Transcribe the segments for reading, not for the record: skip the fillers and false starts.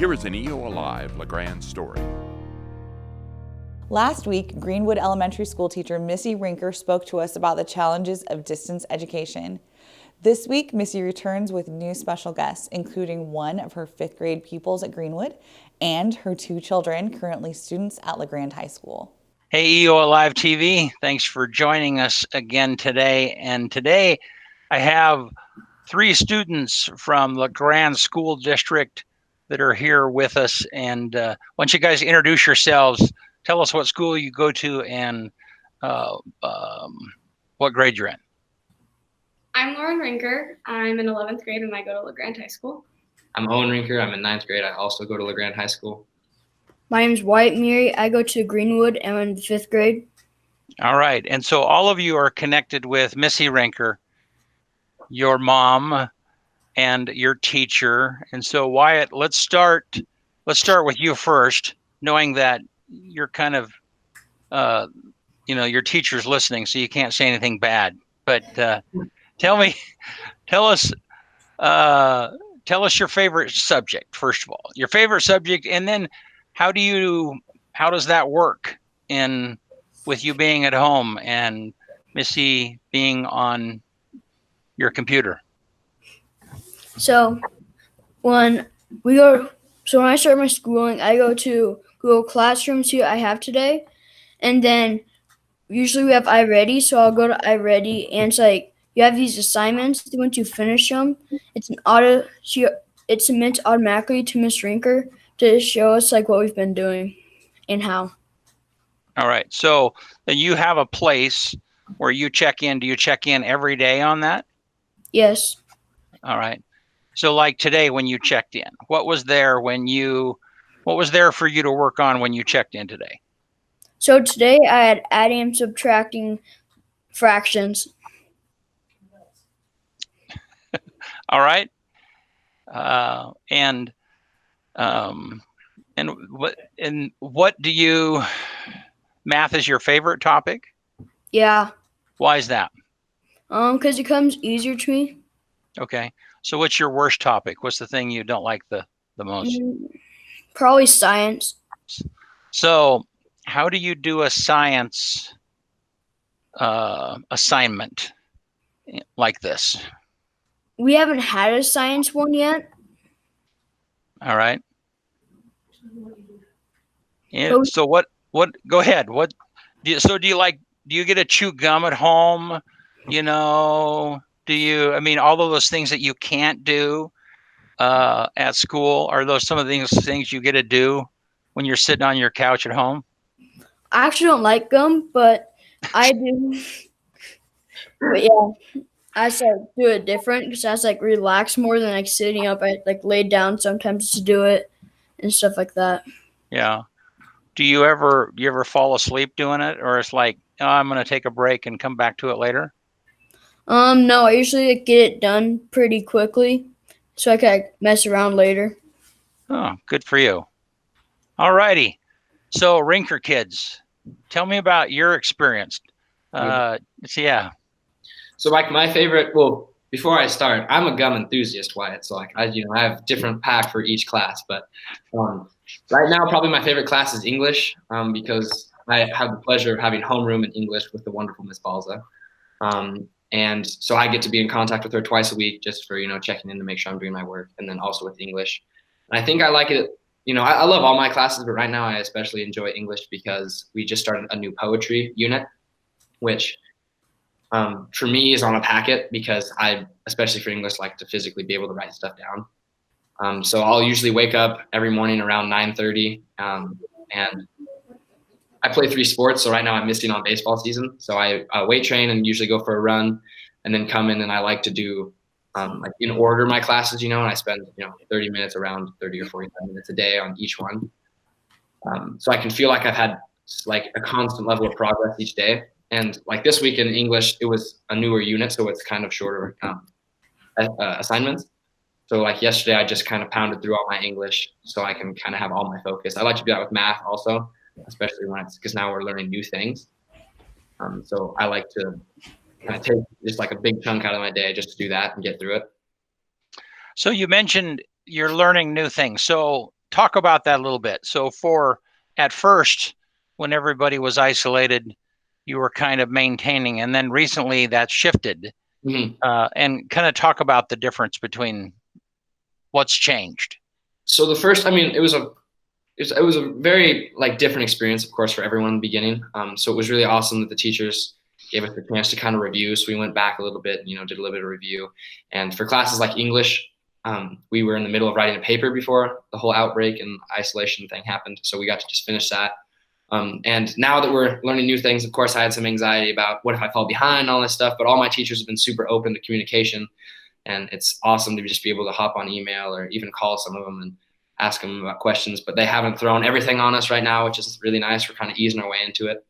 Here is an EOA Live Grande story. Last week, Greenwood Elementary School teacher Missy Rinker spoke to us about the challenges of distance education. This week, Missy returns with new special guests, including one of her 5th grade pupils at Greenwood and her 2 children, currently students at Grande High School. Hey, EOA Live TV, thanks for joining us again today. And today I have 3 students from the Grande School District that are here with us. And why don't you guys introduce yourselves, tell us what school you go to and what grade you're in. I'm Lauren Rinker. I'm in 11th grade and I go to Grande High School. I'm Owen Rinker. I'm in 9th grade. I also go to Grande High School. My name is Wyatt Murie. I go to Greenwood. I'm in 5th grade. All right. And so all of you are connected with Missy Rinker, your mom, and your teacher. And so Wyatt, let's start with you first, knowing that you're kind of, your teacher's listening, so you can't say anything bad. But tell us your favorite subject, first of all, your favorite subject, and then how does that work with you being at home and Missy being on your computer? So when I start my schooling, I go to Google Classroom, see what I have today, and then usually we have iReady, so I'll go to iReady, and it's like you have these assignments. Once you finish them, it submits automatically to Miss Rinker to show us like what we've been doing and how. All right. So then you have a place where you check in. Do you check in every day on that? Yes. All right. So like today when you checked in, what was there for you to work on when you checked in today? So today I had adding and subtracting fractions. All right. Math is your favorite topic? Yeah. Why is that? Because it comes easier to me. Okay. So what's your worst topic? What's the thing you don't like the most? Probably science. So how do you do a science assignment like this? We haven't had a science one yet. All right. And so what go ahead. Do you get to chew gum at home? All of those things that you can't do at school, are those some of the things you get to do when you're sitting on your couch at home? I actually don't like gum, but I do. But yeah, I just do it different because I just relax more than sitting up. I lay down sometimes to do it and stuff like that. Yeah. Do you ever fall asleep doing it, or it's like, oh, I'm going to take a break and come back to it later? No, I usually get it done pretty quickly so I can mess around later. Oh, good for you. All righty. So Rinker kids, tell me about your experience. Yeah. So my favorite, well, before I start, I'm a gum enthusiast, Wyatt. So I have different pack for each class, but right now probably my favorite class is English because I have the pleasure of having homeroom in English with the wonderful Miss Balza. And so I get to be in contact with her twice a week just for, checking in to make sure I'm doing my work, and then also with English. And I think I like it. I love all my classes, but right now I especially enjoy English because we just started a new poetry unit, which for me is on a packet because I, especially for English, like to physically be able to write stuff down. So I'll usually wake up every morning around 9:30 and I play 3 sports. So right now I'm missing on baseball season. So I weight train and usually go for a run and then come in, and I like to do in order my classes, and I spend, 30 minutes, around 30 or 45 minutes a day on each one. So I can feel like I've had a constant level of progress each day. And this week in English, it was a newer unit, so it's kind of shorter assignments. So yesterday, I just kind of pounded through all my English so I can kind of have all my focus. I like to do that with math also, especially because now we're learning new things. So I like to kind of take just a big chunk out of my day just to do that and get through it. So you mentioned you're learning new things. So talk about that a little bit. So at first, when everybody was isolated, you were kind of maintaining, and then recently that shifted. Mhm. And kind of talk about the difference between what's changed. So the first, I mean, it was a very like different experience, of course, for everyone in the beginning. So it was really awesome that the teachers gave us the chance to kind of review. So we went back a little bit, you know, did a little bit of review. And for classes like English, we were in the middle of writing a paper before the whole outbreak and isolation thing happened. So we got to just finish that. And now that we're learning new things, of course, I had some anxiety about what if I fall behind, all this stuff. But all my teachers have been super open to communication. And it's awesome to just be able to hop on email or even call some of them and ask them about questions. But they haven't thrown everything on us right now, which is really nice. We're kind of easing our way into it.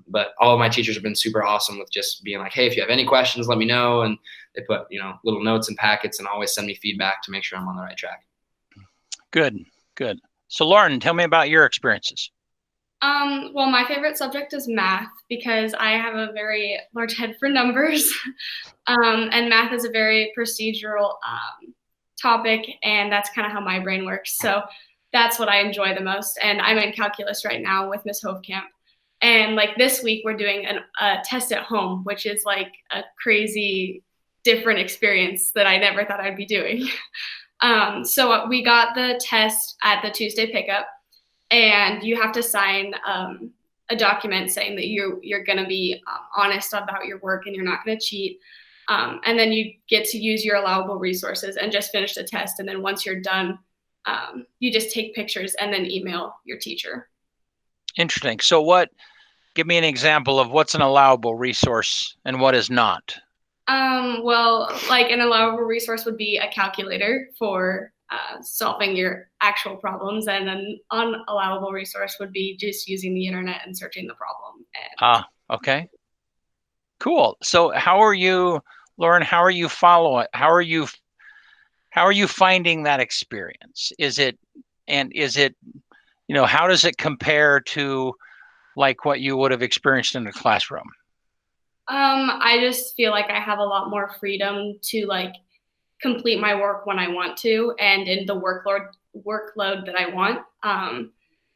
But all of my teachers have been super awesome with just being like, hey, if you have any questions, let me know. And they put, you know, little notes and packets and always send me feedback to make sure I'm on the right track. Good. So Lauren, tell me about your experiences. Well, my favorite subject is math because I have a very large head for numbers. And math is a very procedural topic, and that's kind of how my brain works. So that's what I enjoy the most. And I'm in calculus right now with Miss Hovkamp. And like this week, we're doing a test at home, which is like a crazy different experience that I never thought I'd be doing. So we got the test at the Tuesday pickup, and you have to sign a document saying that you're going to be honest about your work and you're not going to cheat. And then you get to use your allowable resources and just finish the test. And then once you're done, you just take pictures and then email your teacher. Interesting. So give me an example of what's an allowable resource and what is not. Well, like an allowable resource would be a calculator for solving your actual problems, and an unallowable resource would be just using the internet and searching the problem. Okay. Cool. So how are you, Lauren, how are you following? How are you finding that experience? Is it, you know, how does it compare to like what you would have experienced in the classroom? I just feel like I have a lot more freedom to like complete my work when I want to and in the workload that I want.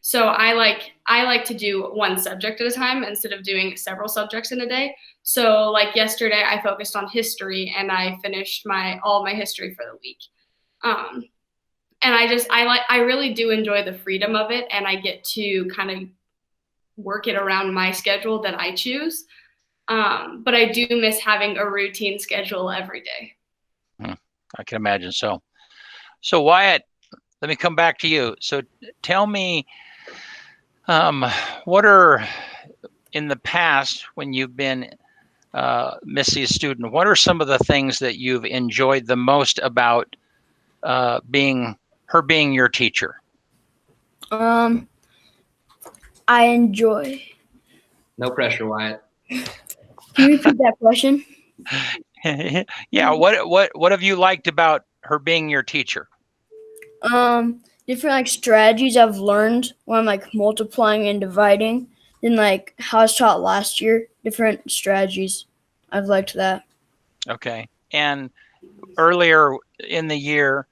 So I like to do one subject at a time instead of doing several subjects in a day. So like yesterday I focused on history and I finished all my history for the week. And I really do enjoy the freedom of it, and I get to kind of work it around my schedule that I choose. But I do miss having a routine schedule every day. I can imagine so. So Wyatt, let me come back to you. So tell me, what are, in the past, when you've been Missy's student, what are some of the things that you've enjoyed the most about being your teacher? I enjoy. No pressure, Wyatt. Can you repeat that question? Yeah. What have you liked about her being your teacher? Different like strategies I've learned when I'm like multiplying and dividing, and like how I was taught last year. Different strategies. I've liked that. Okay. And earlier in the year,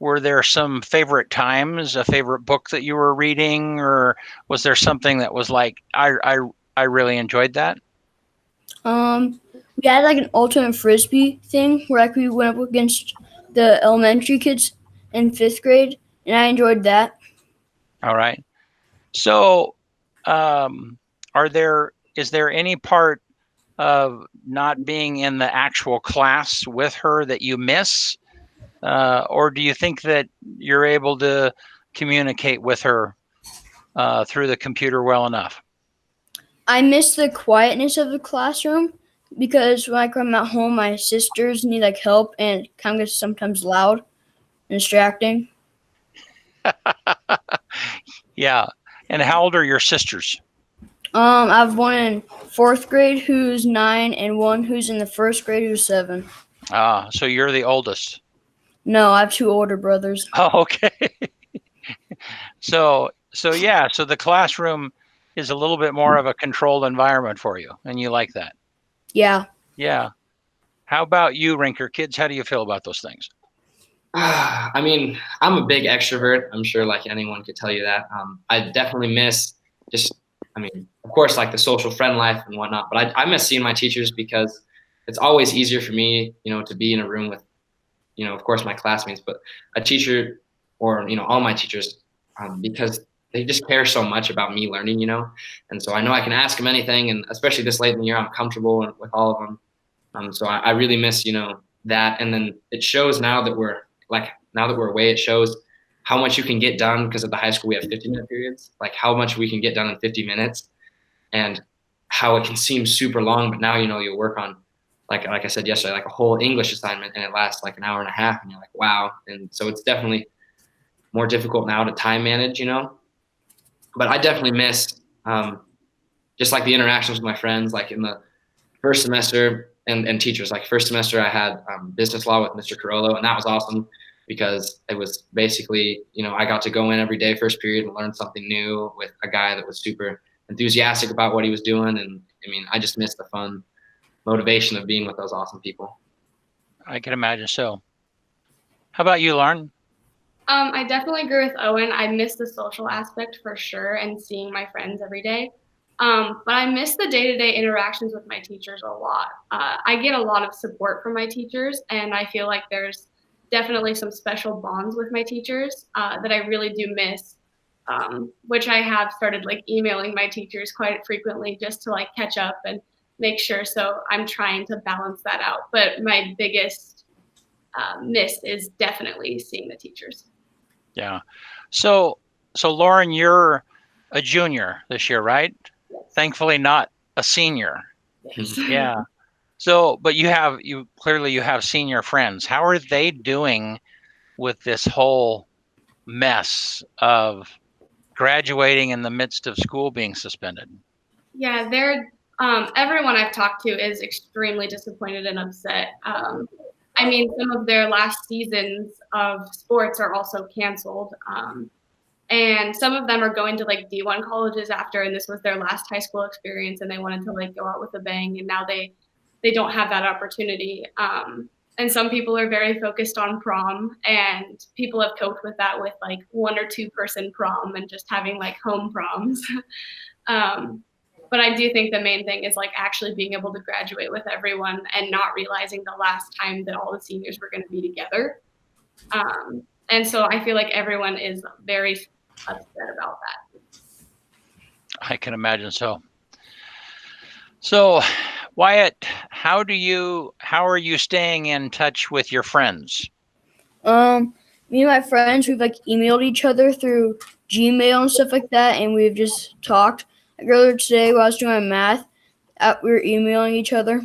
were there some favorite times, a favorite book that you were reading, or was there something that was like, I really enjoyed that? We had like an ultimate frisbee thing where like we went up against the elementary kids in 5th grade, and I enjoyed that. All right. So, is there any part of not being in the actual class with her that you miss? Or do you think that you're able to communicate with her through the computer well enough? I miss the quietness of the classroom because when I'm at home, my sisters need like help, and it kind of gets sometimes loud and distracting. Yeah. And how old are your sisters? I have one in 4th grade who's 9 and one who's in the 1st grade who's 7. So you're the oldest. No, I have 2 older brothers. Oh, okay. So yeah, so the classroom is a little bit more of a controlled environment for you, and you like that. Yeah. Yeah. How about you, Rinker? Kids, how do you feel about those things? I mean, I'm a big extrovert. I'm sure like anyone could tell you that. I definitely miss just, I mean, of course, like the social friend life and whatnot, but I miss seeing my teachers because it's always easier for me, to be in a room with, of course, my classmates, but a teacher or, all my teachers, because they just care so much about me learning. And so I know I can ask them anything. And especially this late in the year, I'm comfortable with all of them. So I really miss, that. And then it shows now that we're away, it shows how much you can get done because at the high school we have 50-minute periods, like how much we can get done in 50 minutes and how it can seem super long. But now, you'll work on, like I said yesterday, like a whole English assignment and it lasts like an hour and a half and you're like, wow. And so it's definitely more difficult now to time manage. But I definitely miss just like the interactions with my friends, like in the first semester and teachers. Like first semester I had business law with Mr. Carollo, and that was awesome because it was basically, I got to go in every day first period and learn something new with a guy that was super enthusiastic about what he was doing. And I mean, I just miss the fun motivation of being with those awesome people. I can imagine so. How about you, Lauren? I definitely agree with Owen. I miss the social aspect for sure and seeing my friends every day. But I miss the day-to-day interactions with my teachers a lot. I get a lot of support from my teachers, and I feel like there's definitely some special bonds with my teachers that I really do miss, which I have started like emailing my teachers quite frequently just to like catch up and make sure. So I'm trying to balance that out. But my biggest miss is definitely seeing the teachers. Yeah. So Lauren, you're a junior this year, right? Yes. Thankfully not a senior. Yes. Yeah. So, but you clearly have senior friends. How are they doing with this whole mess of graduating in the midst of school being suspended? Yeah, they're everyone I've talked to is extremely disappointed and upset. I mean, some of their last seasons of sports are also canceled. And some of them are going to like D1 colleges after, and this was their last high school experience, and they wanted to like go out with a bang, and now they don't have that opportunity. And some people are very focused on prom, and people have coped with that with like 1 or 2 person prom and just having like home proms. But I do think the main thing is like actually being able to graduate with everyone and not realizing the last time that all the seniors were going to be together. And so I feel like everyone is very upset about that. I can imagine so. So, Wyatt, how are you staying in touch with your friends? Me and my friends, we've like emailed each other through Gmail and stuff like that, and we've just talked. Like earlier today, while I was doing my math, we were emailing each other.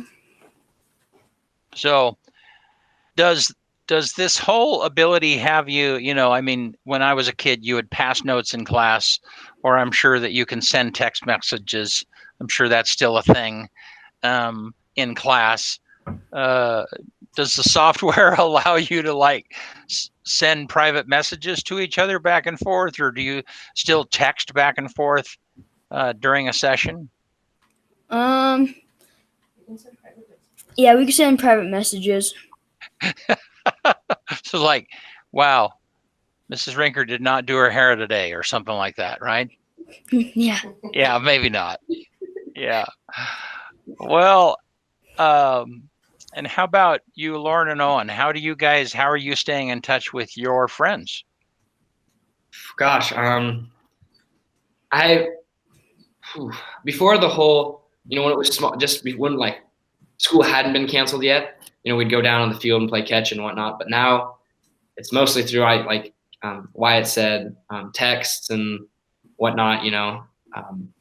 So, does this whole ability have you, I mean, when I was a kid, you would pass notes in class, or I'm sure that you can send text messages. I'm sure that's still a thing in class. Does the software allow you to like send private messages to each other back and forth, or do you still text back and forth during a session? Yeah, we can send private messages. So like, wow, Mrs. Rinker did not do her hair today or something like that, right? Yeah. Yeah, maybe not. Yeah. Well, and how about you, Lauren and Owen? How are you staying in touch with your friends? Gosh, before the whole, when it was small, just when like school hadn't been canceled yet, we'd go down on the field and play catch and whatnot. But now it's mostly through Wyatt said, texts and whatnot. I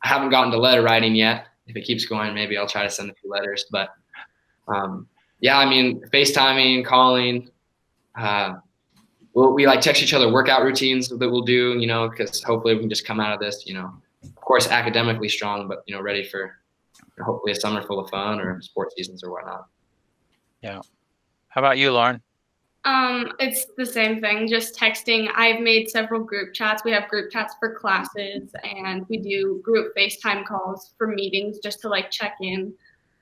haven't gotten to letter writing yet. If it keeps going, maybe I'll try to send a few letters. But yeah, I mean, FaceTiming, calling. We like text each other workout routines that we'll do, because hopefully we can just come out of this, of course, academically strong, but, ready for hopefully a summer full of fun or sports seasons or whatnot. Yeah. How about you, Lauren? It's the same thing, just texting. I've made several group chats. We have group chats for classes, and we do group FaceTime calls for meetings just to like check in.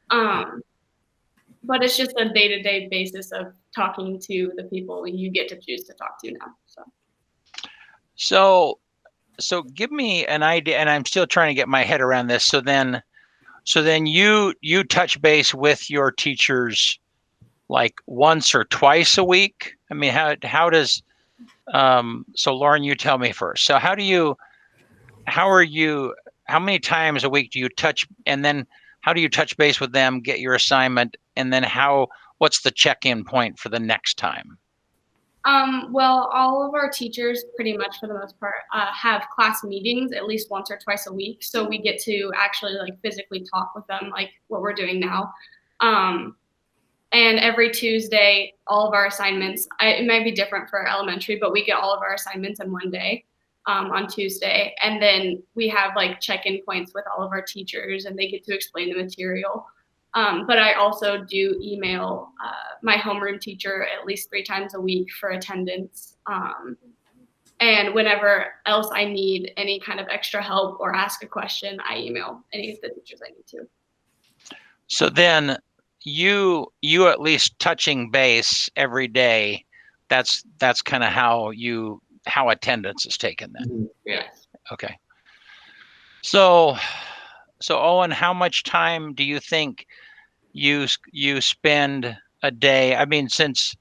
But it's just a day-to-day basis of talking to the people you get to choose to talk to now. So give me an idea, and I'm still trying to get my head around this. So then you touch base with your teachers like once or twice a week? I mean, how does so Lauren, you tell me first. So how many times a week do you touch, and then how do you touch base with them, get your assignment, and then what's the check-in point for the next time? Well, all of our teachers, pretty much for the most part, have class meetings at least once or twice a week. So we get to actually like physically talk with them, like what we're doing now. And every Tuesday, all of our assignments, it might be different for elementary, but we get all of our assignments in one day on Tuesday. And then we have like check-in points with all of our teachers, and they get to explain the material. But I also do email my homeroom teacher at least 3 times a week for attendance. And whenever else I need any kind of extra help or ask a question, I email any of the teachers I need to. So then you at least touching base every day, that's kind of how attendance is taken then. Yeah. Okay. So Owen, how much time do you think you spend a day? I mean, since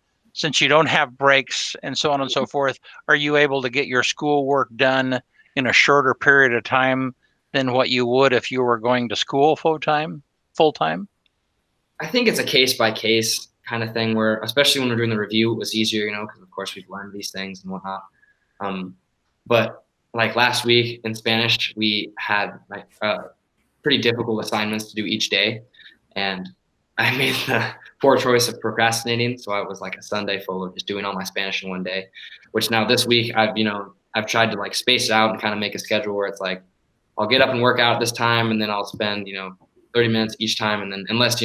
you don't have breaks and so on and so forth, are you able to get your schoolwork done in a shorter period of time than what you would if you were going to school full time? I think it's a case by case kind of thing where, especially when we're doing the review, it was easier, because of course we've learned these things and whatnot. But like last week in Spanish, we had like pretty difficult assignments to do each day, and I made the poor choice of procrastinating. So I was like a Sunday full of just doing all my Spanish in one day, which now this week I've tried to like space it out and kind of make a schedule where it's like, I'll get up and work out this time, and then I'll spend, 30 minutes each time. And then unless,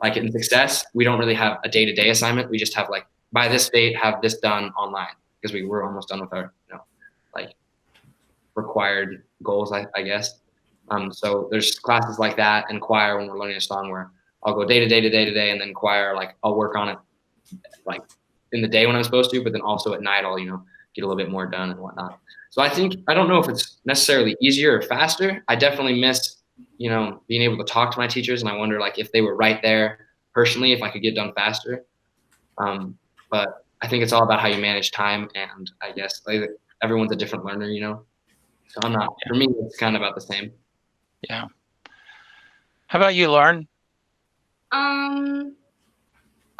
like in Success, we don't really have a day-to-day assignment. We just have like, by this date, have this done online, because we were almost done with our, like required goals, I guess. So there's classes like that, and choir when we're learning a song where I'll go day to day, and then choir, like I'll work on it like in the day when I'm supposed to, but then also at night I'll, get a little bit more done and whatnot. So I don't know if it's necessarily easier or faster. I definitely miss, being able to talk to my teachers, and I wonder like if they were right there personally, if I could get done faster. But I think it's all about how you manage time, and I guess like, everyone's a different learner, So for me, it's kind of about the same. Yeah. How about you, Lauren?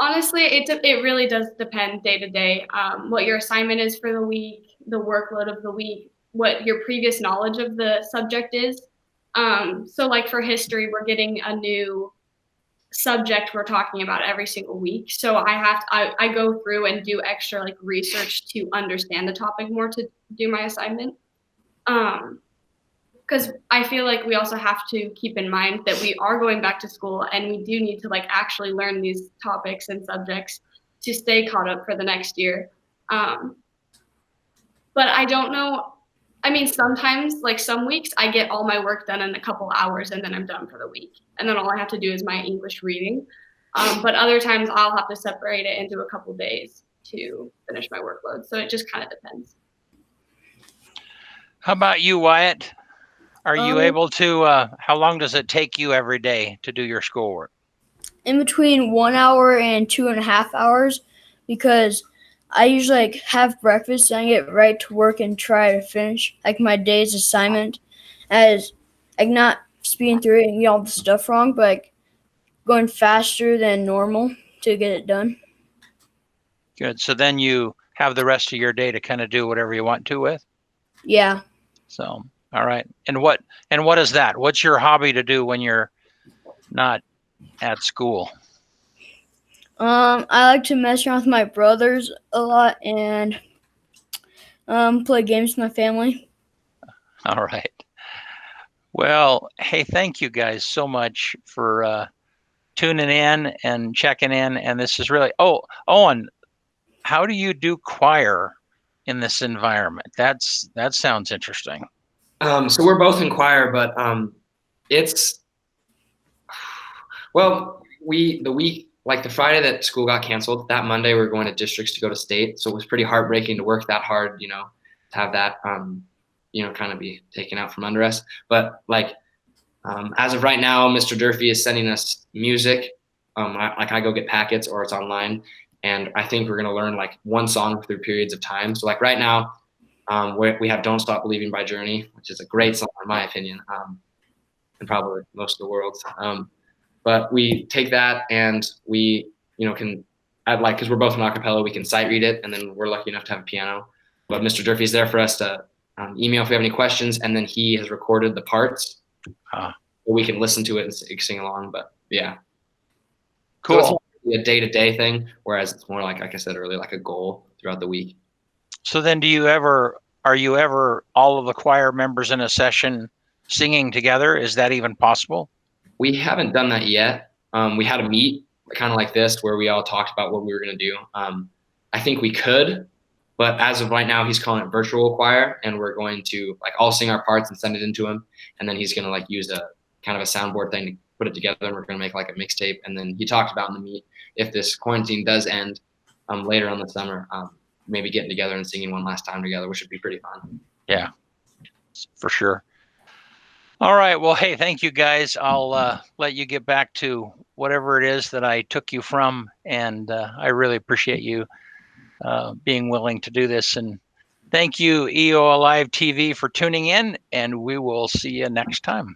Honestly, it really does depend day to day. What your assignment is for the week, the workload of the week, what your previous knowledge of the subject is. So like for history, we're getting a new subject we're talking about every single week. So I go through and do extra like research to understand the topic more to do my assignment. Because I feel like we also have to keep in mind that we are going back to school, and we do need to like actually learn these topics and subjects to stay caught up for the next year. But I don't know. I mean, sometimes like some weeks I get all my work done in a couple hours, and then I'm done for the week. And then all I have to do is my English reading. But other times I'll have to separate it into a couple days to finish my workload. So it just kind of depends. How about you, Wyatt? Are you able to, how long does it take you every day to do your schoolwork? In between 1 hour and 2.5 hours, because I usually like have breakfast and I get right to work and try to finish like my day's assignment, as like not speeding through it and get all the stuff wrong, but like going faster than normal to get it done. Good. So then you have the rest of your day to kind of do whatever you want to with? Yeah. So, all right. And what is that? What's your hobby to do when you're not at school? I like to mess around with my brothers a lot and play games with my family. All right. Well, hey, thank you guys so much for tuning in and checking in. And this is really, Owen, how do you do choir in this environment? That sounds interesting. So we're both in choir, but it's, well, like the Friday that school got canceled, that Monday we were going to districts to go to state. So it was pretty heartbreaking to work that hard, to have that, kind of be taken out from under us. But like, as of right now, Mr. Durfee is sending us music. I go get packets or it's online. And I think we're going to learn like one song through periods of time. So like right now, we have Don't Stop Believing by Journey, which is a great song in my opinion, and probably most of the world's. But we take that and we, can add because we're both in acapella, we can sight read it, and then we're lucky enough to have a piano. But Mr. Durfee's there for us to email if we have any questions, and then he has recorded the parts. So we can listen to it and sing along. But yeah, cool. So it's a day-to-day thing, whereas it's more like I said earlier, like a goal throughout the week. So then are you ever all of the choir members in a session singing together? Is that even possible? We haven't done that yet. We had a meet kind of like this where we all talked about what we were going to do. I think we could, but as of right now, he's calling it virtual choir, and we're going to all sing our parts and send it into him, and then he's going to use a kind of a soundboard thing to put it together, and we're going to make a mixtape. And then he talked about in the meet, if this quarantine does end later on the summer, maybe getting together and singing one last time together, which would be pretty fun. Yeah, for sure. All right. Well, hey, thank you guys. I'll let you get back to whatever it is that I took you from. And I really appreciate you being willing to do this. And thank you, EOA Live TV, for tuning in. And we will see you next time.